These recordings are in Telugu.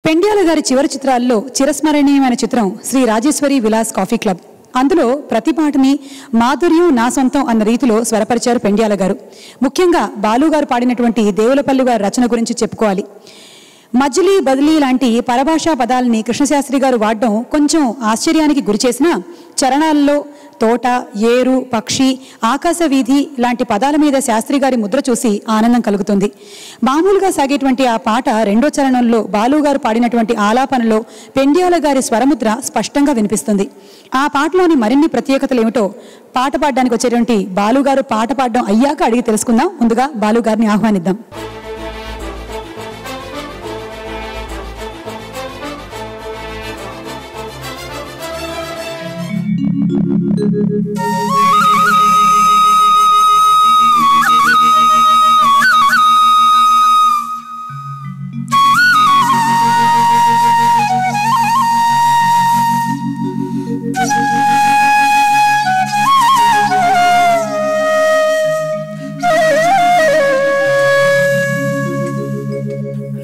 పెండ్యాల గారి చివరి చిత్రాల్లో చిరస్మరణీయమైన చిత్రం శ్రీ రాజేశ్వరి విలాస్ కాఫీ క్లబ్. అందులో ప్రతి పాటని మాధుర్యం నా సొంతం అన్న రీతిలో స్వరపరిచారు పెండ్యాల గారు. ముఖ్యంగా బాలు గారు పాడినటువంటి దేవులపల్లి గారి రచన గురించి చెప్పుకోవాలి. మజిలీ బదిలీ లాంటి పరభాషా పదాలని కృష్ణశాస్త్రి గారు వాడడం కొంచెం ఆశ్చర్యానికి గురిచేసినా చరణాల్లో తోట, ఏరు, పక్షి, ఆకాశ వీధి లాంటి పదాల మీద శాస్త్రి గారి ముద్ర చూసి ఆనందం కలుగుతుంది. మామూలుగా సాగేటువంటి ఆ పాట రెండో చరణంలో బాలు గారు పాడినటువంటి ఆలాపనలో పెండ్యాల గారి స్వరముద్ర స్పష్టంగా వినిపిస్తుంది. ఆ పాటలోని మరిన్ని ప్రత్యేకతలు ఏమిటో పాట పాడడానికి వచ్చేటువంటి బాలు గారు పాట పాడడం అయ్యాక అడిగి తెలుసుకుందాం. ముందుగా బాలు గారిని ఆహ్వానిద్దాం.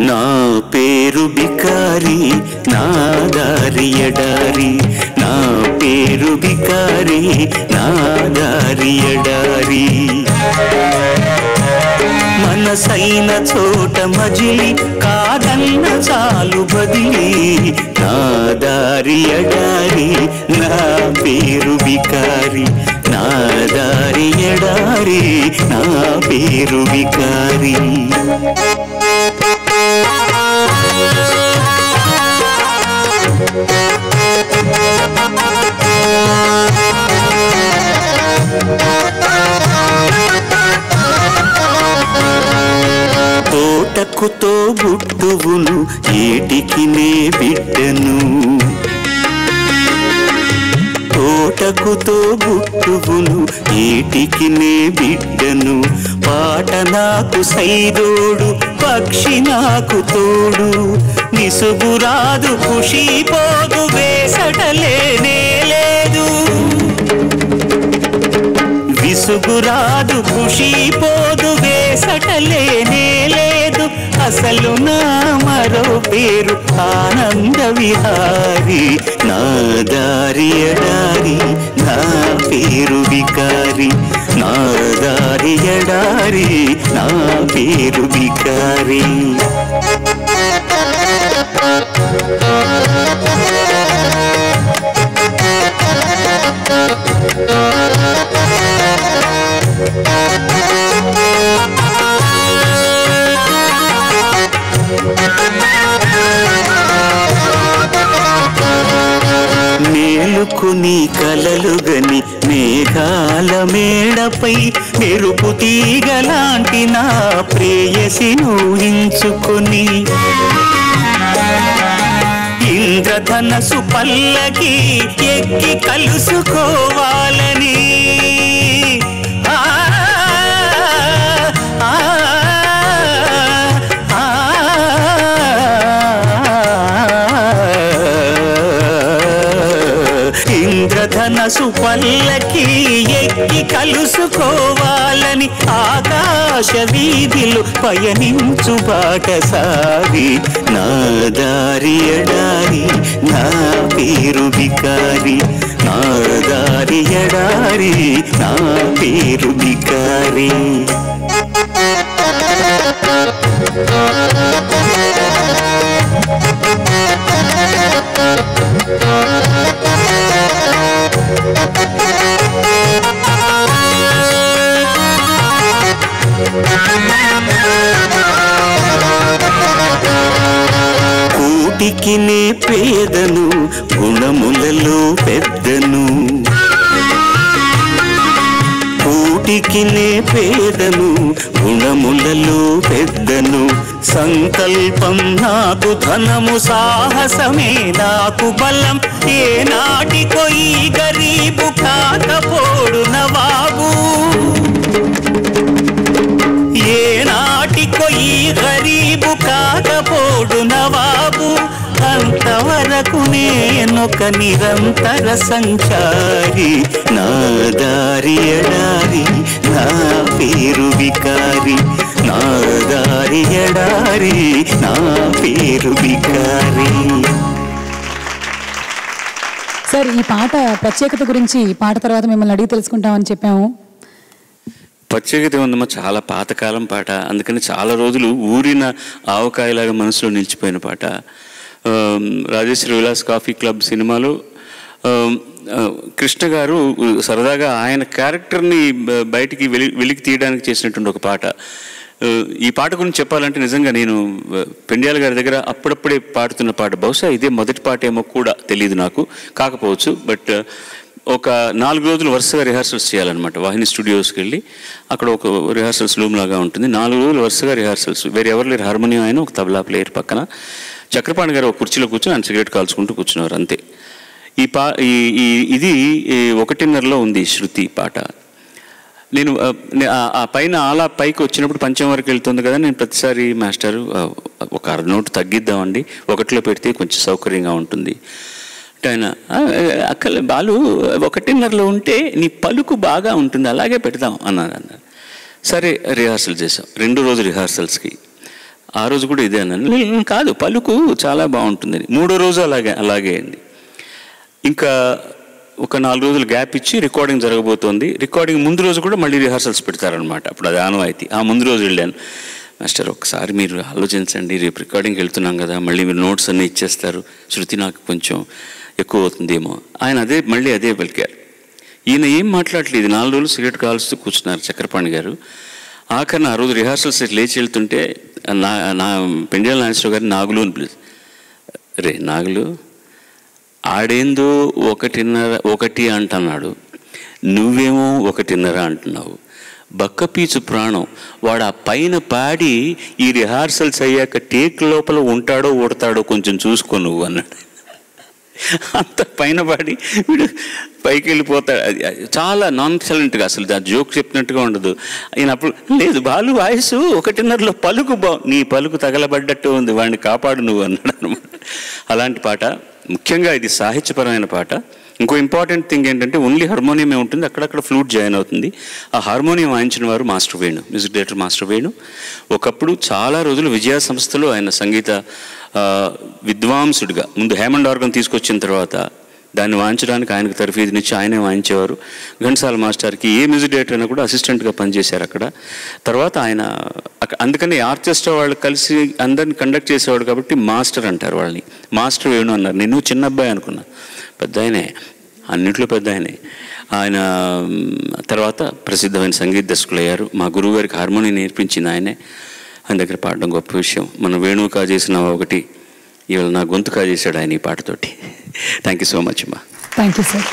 నా పేరు బికారి, నా దారి ఎడారి. నా పేరు బికారి, నా దారి ఎడారి. మనసైన చోట మజిలి, కాదన్న చాలు బదిలి. నా దారి ఎడారి, నా పేరు బికారి. నా దారి ఎడారి, నా పేరు బికారి. తోటకుతో బుట్టువును, ఏటికి నే బిడ్డను. తోటకుతో బుట్టువును, ఏటికి నే బిడ్డను. పాట నాకు సైదోడు, పక్షి నాకు తోడు. నిసుగురాదు ఖుషి పోదు, వేసటలేనే లేదు. విసుగురాదు ఖుషి పోదు, వేసటలేనే లేదు. అసలు నా మరో పేరు ఆనంద విహారి. నా దారి ఎడారి, నా పేరు బికారి. నా దారి ఎడారి, నా పేరు బికారి. మేలుకుని కలలుగని మేఘాల మేడపై మెరుపు తీగలాంటి నా ప్రేయసి ఊహించుకొని ఇంద్రధనసు పల్లకి ఎక్కి కలుసుకోవాలని. ఇంద్రధనసు పల్లకి ఎక్కి కలుసుకోవాలని ఆకాశ వీధిలో పయనించు బాటసారి. నా దారి ఎడారి, నా పేరు బికారి. నా దారి ఎడారి, నా పేరు బికారి. కూటికి నే పేదను, గుణములలో పెద్దను. కూటికి నే పేదను, గుణములలో పెద్దను. సంకల్పం నాకు ధనము, సాహసమే నాకు బలం. ఏ నాటికో ఈ గరీబు కాకపోడు నవాబు. ఏ నాటికో ఈ గరీబు కాకపోడు నవాబు. అంతవరకు నేనొక నిరంతర సంచారి. నా దారి ఎడారి, నా పేరు వికారి. నా దారి ఎడారి, నా పేరు వికారి. సార్, ఈ పాట ప్రత్యేకత గురించి ఈ పాట తర్వాత మిమ్మల్ని అడిగి తెలుసుకుంటామని చెప్పాము. ప్రత్యేకత ఉందమ్మా, చాలా పాతకాలం పాట, అందుకని చాలా రోజులు ఊరిన ఆవకాయలాగా మనసులో నిలిచిపోయిన పాట. రాజేశ్వరి విలాస్ కాఫీ క్లబ్ సినిమాలో కృష్ణ గారు సరదాగా ఆయన క్యారెక్టర్ని బయటికి వెలికి తీయడానికి చేసినటువంటి ఒక పాట. ఈ పాట గురించి చెప్పాలంటే నిజంగా నేను పెండ్యాల గారి దగ్గర అప్పుడప్పుడే పాడుతున్న పాట, బహుశా ఇదే మొదటి పాట ఏమో కూడా తెలియదు నాకు, కాకపోవచ్చు. బట్ ఒక 4 రోజులు వరుసగా రిహార్సల్స్ చేయాలన్నమాట. వాహిని స్టూడియోస్కి వెళ్ళి అక్కడ ఒక రిహార్సల్స్ రూమ్ లాగా ఉంటుంది. 4 రోజులు వరుసగా రిహార్సల్స్. వేరే ఎవరు లేరు, హార్మోనియం ఆయన, ఒక తబలా ప్లేయర్ పక్కన. చక్రపాణి గారు ఒక కుర్చీలో కూర్చొని ఆయన సిగరెట్ కాల్చుకుంటూ కూర్చున్నారు, అంతే. ఇది 1:30 ఉంది శృతి పాట. నేను ఆ పైన అలా పైకి వచ్చినప్పుడు పంచం వరకు వెళ్తుంది కదా, నేను ప్రతిసారి మాస్టరు ఒక 1/2 నోటు తగ్గిద్దామండి, 1లో పెడితే కొంచెం సౌకర్యంగా ఉంటుంది అంటే ఆయన, అక్కల బాలు 1:30 ఉంటే నీ పలుకు బాగా ఉంటుంది, అలాగే పెడదాం అన్నారు. సరే రిహార్సల్ చేసాం, 2 రోజు రిహార్సల్స్కి. ఆ రోజు కూడా ఇదే అన్నాను, కాదు పలుకు చాలా బాగుంటుందని. 3వ రోజు అలాగే అండి. ఇంకా ఒక 4 రోజులు గ్యాప్ ఇచ్చి రికార్డింగ్ జరగబోతోంది. రికార్డింగ్ ముందు రోజు కూడా మళ్ళీ రిహార్సల్స్ పెడతారనమాట. అప్పుడు అది ఆనవాయితీ. ఆ ముందు రోజు వెళ్ళాను, మాస్టర్ ఒకసారి మీరు ఆలోచించండి, రేపు రికార్డింగ్కి వెళ్తున్నాం కదా, మళ్ళీ మీరు నోట్స్ అన్నీ ఇచ్చేస్తారు, శృతి నాకు కొంచెం ఎక్కువ అవుతుందేమో. ఆయన మళ్ళీ అదే పలికారు. ఈయన ఏం మాట్లాడలేదు, 4 రోజులు సిగరెట్ కాల్స్తూ కూర్చున్నారు చక్రపాణి గారు. ఆఖరిన ఆ రోజు రిహార్సల్స్ లేచి వెళ్తుంటే నా పెండ్యాల నాగేశ్వరరావు గారు నాగులు అని పిలుసు. రే నాగులు, ఆడేందో 1:30 అంటున్నాడు, నువ్వేమో 1:30 అంటున్నావు. బక్కపీచు ప్రాణం వాడు ఆ పైన పాడి ఈ రిహార్సల్స్ అయ్యాక టేక్ లోపల ఉంటాడో ఓడతాడో కొంచెం చూసుకో నువ్వు అన్నాడు. అంత పైన పాడి వీడు పైకి వెళ్ళిపోతాడు. చాలా నాన్ సైలెంట్గా, అసలు ఆ జోక్ చెప్పినట్టుగా ఉండదు. ఆయన అప్పుడు లేదు బాలు వాయిస్ 1:30 పలుకు నీ పలుకు తగలబడ్డట్టు ఉంది, వాడిని కాపాడు నువ్వు అన్నాడు అనమాట. అలాంటి పాట. ముఖ్యంగా ఇది సాహిత్యపరమైన పాట. ఇంకో ఇంపార్టెంట్ థింగ్ ఏంటంటే ఓన్లీ హార్మోనియమే ఉంటుంది, అక్కడక్కడ ఫ్లూట్ జాయిన్ అవుతుంది. ఆ హార్మోనియం వాయించిన వారు master Venu, music director master Venu. ఒకప్పుడు చాలా రోజులు విజయ సంస్థలో ఆయన సంగీత విద్వాంసుడిగా, ముందు హేమండ్ ఆర్గన్ తీసుకొచ్చిన తర్వాత దాన్ని వాయించడానికి ఆయనకు తర్ఫీదునిచ్చి ఆయనే వాయించేవారు. ఘంటసాల మాస్టర్కి ఏ మ్యూజిక్ డైరెక్టర్ అయినా కూడా అసిస్టెంట్గా పనిచేశారు అక్కడ. తర్వాత ఆయన అందుకని ఆర్కెస్ట్రా వాళ్ళు కలిసి అందరిని కండక్ట్ చేసేవాడు కాబట్టి మాస్టర్ అంటారు వాళ్ళని. మాస్టర్ వేణు అన్నారు. నేను చిన్న అబ్బాయి అనుకున్నా, పెద్ద ఆయనే, అన్నింటిలో పెద్ద ఆయనే. ఆయన తర్వాత ప్రసిద్ధమైన సంగీత దర్శకులు అయ్యారు. మా గురువు గారికి హార్మోనియం నేర్పించింది ఆయనే. ఆయన దగ్గర పాడడం గొప్ప విషయం. మన వేణువు కాజేసిన ఒకటి, ఇవాళ నా గొంతు కాజేశాడు ఆయన ఈ పాటతోటి. థ్యాంక్ యూ సో మచ్ అమ్మా. Thank you sir.